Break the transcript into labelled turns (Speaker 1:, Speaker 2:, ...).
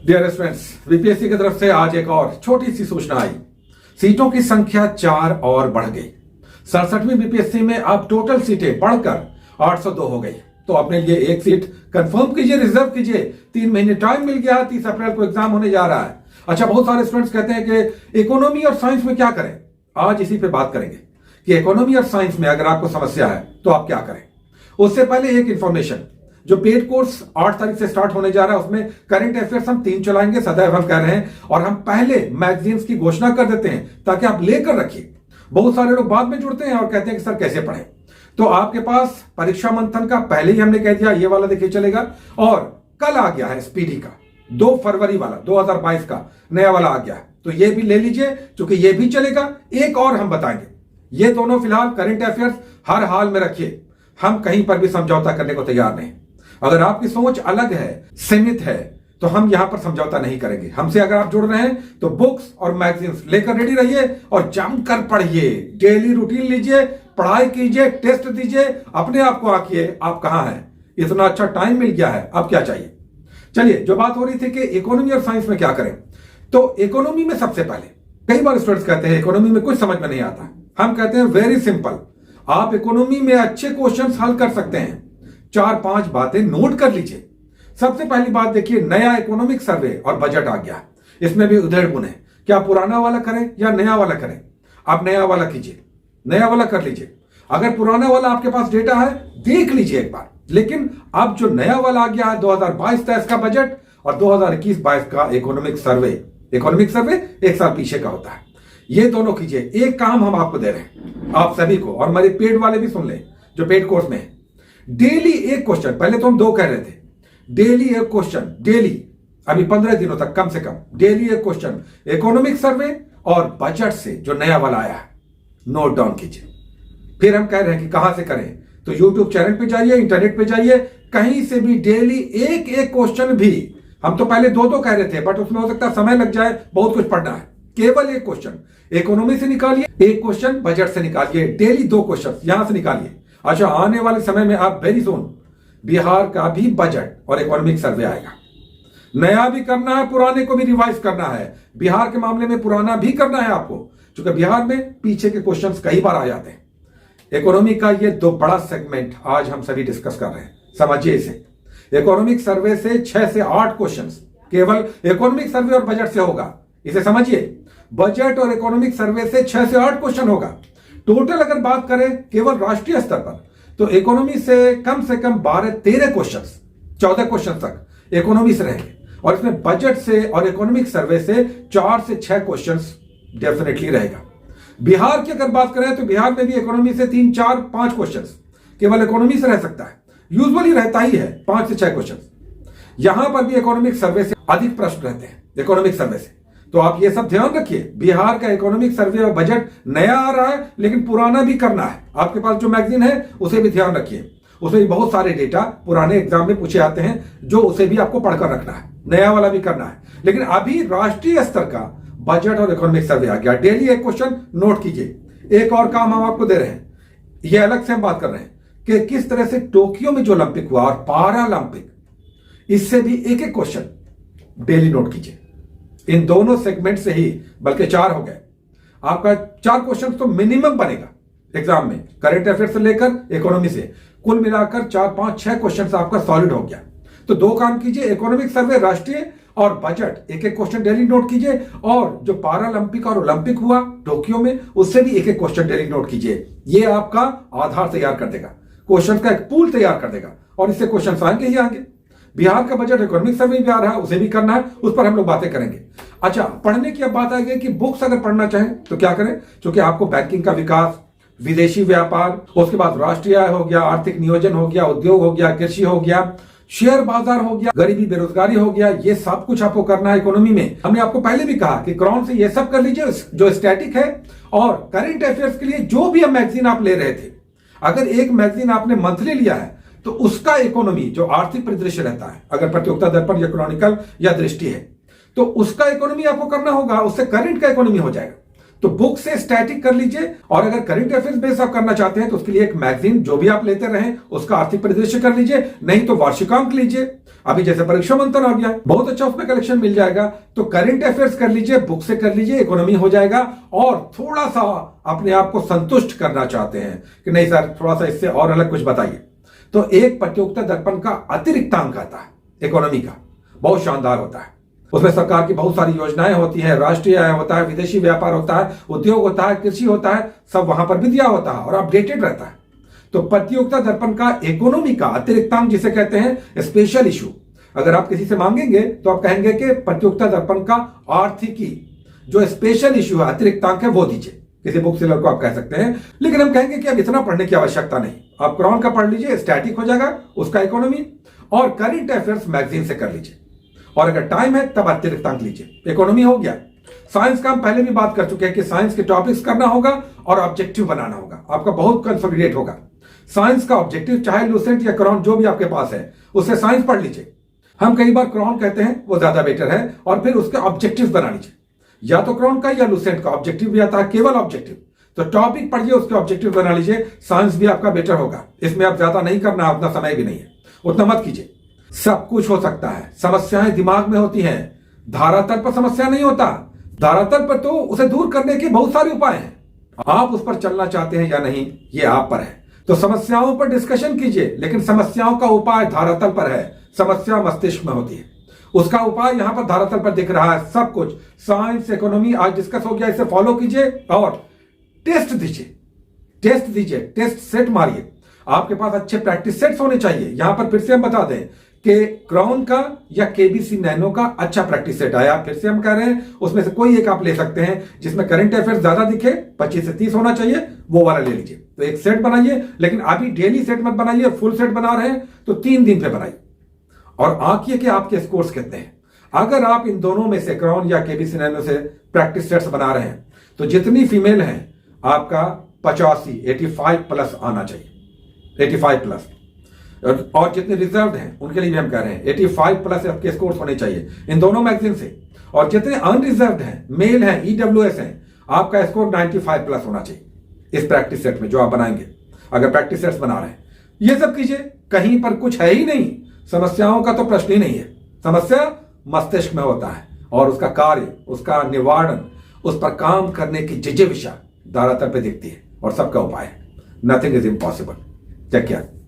Speaker 1: Dear students, BPSC की तरफ से आज एक और छोटी सी सूचना आई। सीटों की संख्या 4 और बढ़ गई। 67वीं बीपीएससी में अब टोटल सीटें बढ़कर 802 हो गई। तो अपने लिए एक सीट कंफर्म कीजिए, रिजर्व कीजिए। 3 महीने टाइम मिल गया, 30 अप्रैल को एग्जाम होने जा रहा है। अच्छा, बहुत सारे स्टूडेंट्स कहते हैं कि इकोनॉमी और साइंस में क्या करें। आज इसी पे बात करेंगे कि इकोनॉमी और साइंस में अगर आपको समस्या है तो आप क्या करें। उससे पहले एक इंफॉर्मेशन, जो पेड कोर्स 8 तारीख से स्टार्ट होने जा रहा है उसमें करंट अफेयर्स हम 3 चलाएंगे, सदैव हम कह रहे हैं, और हम पहले मैगजीन्स की घोषणा कर देते हैं ताकि आप लेकर रखिए। बहुत सारे लोग बाद में जुड़ते हैं और कहते हैं कि सर कैसे पढ़ें। तो आपके पास परीक्षा मंथन का पहले ही हमने कह दिया, ये वाला देखिए चलेगा। और कल आ गया है स्पीडी का 2 फरवरी वाला 2022 का नया वाला आ गया है, तो ये भी ले लीजिए क्योंकि ये भी चलेगा। एक और हम बताएंगे, ये दोनों फिलहाल करंट अफेयर्स हर हाल में रखिए। हम कहीं पर भी समझौता करने को तैयार नहीं। अगर आपकी सोच अलग है, सीमित है, तो हम यहां पर समझौता नहीं करेंगे। हमसे अगर आप जुड़ रहे हैं तो बुक्स और मैगजीन्स लेकर रेडी रहिए और जमकर पढ़िए। डेली रूटीन लीजिए, पढ़ाई कीजिए, टेस्ट दीजिए, अपने आप को आंकिए आप कहां हैं। इतना अच्छा टाइम मिल गया है, अब क्या चाहिए। चलिए, जो बात हो रही थी कि इकोनॉमी और साइंस में क्या करें, तो इकोनॉमी में सबसे पहले कई बार स्टूडेंट्स कहते हैं इकोनॉमी में कुछ समझ में नहीं आता। हम कहते हैं वेरी सिंपल, आप इकोनॉमी में अच्छे क्वेश्चन हल कर सकते हैं। 4-5 बातें नोट कर लीजिए। सबसे पहली बात देखिए, नया इकोनॉमिक सर्वे और बजट आ गया। इसमें भी उधेड़ बुन है, क्या पुराना वाला करें या नया वाला करें। आप नया वाला कीजिए, नया वाला कर लीजिए। अगर पुराना वाला आपके पास डेटा है देख लीजिए एक बार, लेकिन अब जो नया वाला आ गया है 2022-23 का बजट और 2021-22 का इकोनॉमिक सर्वे एक साल पीछे का होता है। ये दोनों कीजिए। एक काम हम आपको दे रहे हैं आप सभी को, और मेरे पेड वाले भी सुन लें जो पेड कोर्स में है। डेली एक क्वेश्चन, पहले तो हम 2 कह रहे थे, डेली एक क्वेश्चन, डेली अभी 15 दिनों तक कम से कम डेली एक क्वेश्चन इकोनॉमिक सर्वे और बजट से जो नया वाला आया है नोट डाउन कीजिए। फिर हम कह रहे हैं कि कहां से करें, तो यूट्यूब चैनल पे जाइए, इंटरनेट पे जाइए, कहीं से भी डेली एक एक क्वेश्चन भी। हम तो पहले 2 कह रहे थे, बट उसमें हो सकता है समय लग जाए, बहुत कुछ पढ़ना है। केवल एक क्वेश्चन इकोनॉमी से निकालिए, एक क्वेश्चन बजट से निकालिए। डेली 2 क्वेश्चन यहां से निकालिए। अच्छा, आने वाले समय में आप वेरी सून बिहार का भी बजट और इकोनॉमिक सर्वे आएगा। नया भी करना है, पुराने को भी रिवाइज करना है। बिहार के मामले में पुराना भी करना है आपको, क्योंकि बिहार में पीछे के क्वेश्चंस कई बार आ जाते हैं। इकोनॉमी का ये 2 बड़ा सेगमेंट आज हम सभी डिस्कस कर रहे हैं, समझिए इसे। इकोनॉमिक सर्वे से 6 से 8 क्वेश्चंस केवल इकोनॉमिक सर्वे और बजट से होगा, इसे समझिए। बजट और इकोनॉमिक सर्वे से 6 से 8 क्वेश्चन होगा। टोटल अगर बात करें केवल राष्ट्रीय स्तर पर, तो इकोनॉमी से कम 12-13 क्वेश्चन, 14 क्वेश्चन तक इकोनॉमी से रहेंगे। और इसमें बजट से और इकोनॉमिक सर्वे से 4 से 6 क्वेश्चन डेफिनेटली रहेगा। बिहार की अगर बात करें तो बिहार में भी इकोनॉमी से 3, 4, 5 क्वेश्चन केवल इकोनॉमी से रह सकता है। यूजुअली रहता ही है 5 से 6 क्वेश्चन। यहां पर भी इकोनॉमिक सर्वे से अधिक प्रश्न रहते हैं इकोनॉमिक सर्वे से। तो आप ये सब ध्यान रखिए। बिहार का इकोनॉमिक सर्वे और बजट नया आ रहा है, लेकिन पुराना भी करना है। आपके पास जो मैगजीन है उसे भी ध्यान रखिए, उसमें भी बहुत सारे डेटा पुराने एग्जाम में पूछे आते हैं, जो उसे भी आपको पढ़कर रखना है। नया वाला भी करना है, लेकिन अभी राष्ट्रीय स्तर का बजट और इकोनॉमिक सर्वे आ गया। डेली एक क्वेश्चन नोट कीजिए। एक और काम हम आपको दे रहे हैं, ये अलग से हम बात कर रहे हैं कि किस तरह से टोक्यो में जो ओलंपिक हुआ और पैरालंपिक, इससे भी एक एक क्वेश्चन डेली नोट कीजिए। इन दोनों सेगमेंट से ही बल्कि 4 हो गए। आपका 4 क्वेश्चन तो मिनिमम बनेगा एग्जाम में, करंट अफेयर से लेकर इकोनॉमी से। कुल मिलाकर 4, 5, 6 क्वेश्चन आपका सॉलिड हो गया। तो 2 काम कीजिए, इकोनॉमिक सर्वे राष्ट्रीय और बजट एक एक क्वेश्चन डेली नोट कीजिए। और जो पैरालंपिक और ओलंपिक हुआ टोक्यो में, उससे भी एक एक क्वेश्चन डेली नोट कीजिए। ये आपका आधार तैयार कर देगा, क्वेश्चन का एक पूल तैयार कर देगा, और इससे क्वेश्चन आएंगे ही आएंगे। बिहार का बजट इकोनॉमिक सर्वे भी आ रहा है, उसे भी करना है, उस पर हम लोग बातें करेंगे। अच्छा, पढ़ने की अब बात आ गई कि बुक्स अगर पढ़ना चाहें तो क्या करें, क्योंकि आपको बैंकिंग का विकास, विदेशी व्यापार, उसके बाद राष्ट्रीय आय हो गया, आर्थिक नियोजन हो गया, उद्योग हो गया, कृषि हो गया, शेयर बाजार हो गया, गरीबी बेरोजगारी हो गया, ये सब कुछ आपको करना है इकोनॉमी में। हमने आपको पहले भी कहा कि क्रॉन से ये सब कर लीजिए जो स्टैटिक है। और करंट अफेयर्स के लिए जो भी मैगजीन आप ले रहे थे, अगर एक मैगजीन आपने मंथली लिया है तो उसका इकोनॉमी जो आर्थिक परिदृश्य रहता है, अगर प्रतियोगिता दर्पण या क्रॉनिकल या दृष्टि है, तो उसका इकोनॉमी आपको करना होगा, उससे करंट का इकोनॉमी हो जाएगा। तो बुक से स्टैटिक कर लीजिए, और अगर करंट अफेयर्स बेस आप करना चाहते हैं तो उसके लिए एक मैगजीन जो भी आप लेते रहें उसका आर्थिक परिदृश्य कर लीजिए, नहीं तो वार्षिकांक लीजिए। अभी जैसे परीक्षा मंथन आ गया, बहुत अच्छा उसमें कलेक्शन मिल जाएगा, तो करंट अफेयर्स कर लीजिए, बुक से कर लीजिए, इकोनॉमी हो जाएगा। और थोड़ा सा अपने आप को संतुष्ट करना चाहते हैं कि नहीं सर थोड़ा सा इससे और अलग कुछ बताइए, तो एक प्रतियोगिता दर्पण का अतिरिक्त अंक आता है इकोनॉमी का, बहुत शानदार होता है। उसमें सरकार की बहुत सारी योजनाएं होती हैं, राष्ट्रीय आय होता है, विदेशी व्यापार होता है, उद्योग होता है, कृषि होता है, सब वहां पर भी दिया होता है और अपडेटेड रहता है। तो प्रतियोगिता दर्पण का इकोनॉमी का अतिरिक्तांक जिसे कहते हैं स्पेशल इशू, अगर आप किसी से मांगेंगे तो आप कहेंगे कि प्रतियोगिता दर्पण का आर्थिकी जो स्पेशल इशू है, अतिरिक्तांक है, वो दीजिए। किसी बुक सेलर को आप कह सकते हैं, लेकिन हम कहेंगे कि अब इतना पढ़ने की आवश्यकता नहीं, आप क्रॉन का पढ़ लीजिए, स्टैटिक हो जाएगा उसका इकोनॉमी, और करंट अफेयर्स मैगजीन से कर लीजिए, और अगर टाइम है तब अतिरिक्त अंक लीजिए। इकोनॉमी हो गया। साइंस का हम पहले भी बात कर चुके हैं कि साइंस के टॉपिक्स करना होगा और ऑब्जेक्टिव बनाना होगा, आपका बहुत कंसोलिडेट होगा। साइंस का ऑब्जेक्टिव चाहे लूसेंट या क्रॉन जो भी आपके पास है उससे साइंस पढ़ लीजिए। हम कई बार क्रॉन कहते हैं, वो ज्यादा बेटर है, और फिर उसके ऑब्जेक्टिव बना लीजिए, या तो क्रॉन का या लूसेंट का ऑब्जेक्टिव भी आता है, केवल ऑब्जेक्टिव। तो टॉपिक पढ़िए, उसके ऑब्जेक्टिव बना लीजिए, साइंस भी आपका बेटर होगा। इसमें आप ज्यादा नहीं करना, उतना समय भी नहीं है, उतना मत कीजिए। सब कुछ हो सकता है, समस्याएं दिमाग में होती हैं, धरातल पर समस्या नहीं होता। धरातल पर तो उसे दूर करने के बहुत सारे उपाय हैं, आप उस पर चलना चाहते हैं या नहीं ये आप पर है। तो समस्याओं पर डिस्कशन कीजिए, लेकिन समस्याओं का उपाय धरातल पर है, समस्या मस्तिष्क में होती है, उसका उपाय यहां पर धरातल पर दिख रहा है। सब कुछ साइंस इकोनॉमी आज डिस्कस हो गया, इसे फॉलो कीजिए और टेस्ट दीजिए, टेस्ट सेट मारिए। आपके पास अच्छे प्रैक्टिस सेट्स होने चाहिए। यहां पर फिर से हम बता दें कि क्रॉन का या केबीसी नैनो का अच्छा प्रैक्टिस सेट आया, फिर से हम कह रहे हैं उसमें से कोई एक आप ले सकते हैं जिसमें करंट अफेयर्स ज्यादा दिखे, 25 से 30 होना चाहिए, वो वाला ले लीजिए। तो एक सेट बनाइए, लेकिन अभी डेली सेट मत बनाइए, फुल सेट बना रहे हैं तो 3 दिन पे बनाइए और आंकिए कि आपके स्कोर्स कितने हैं। अगर आप इन दोनों में से क्रॉन या केबीसी नैनो से प्रैक्टिस सेट्स बना रहे हैं तो जितनी फीमेल हैं आपका 85 प्लस आना चाहिए, 85 प्लस, और जितने रिजर्व हैं उनके लिए भी हम कह रहे हैं 85 प्लस आपके स्कोर्स होने चाहिए इन दोनों मैगजीन से। और जितने अनरिजर्व हैं, मेल हैं, ईडब्ल्यूएस हैं, आपका स्कोर 95 प्लस होना चाहिए इस प्रैक्टिस सेट में जो आप बनाएंगे, अगर प्रैक्टिस सेट्स बना रहे हैं। ये सब कीजिए, कहीं पर कुछ है ही नहीं, समस्याओं का तो प्रश्न ही नहीं है। समस्या मस्तिष्क में होता है और उसका कार्य, उसका निवारण, उस पर काम करने की जिज्ञासा धरातल पे दिखती है और सबका उपाय है। Nothing is impossible. क्या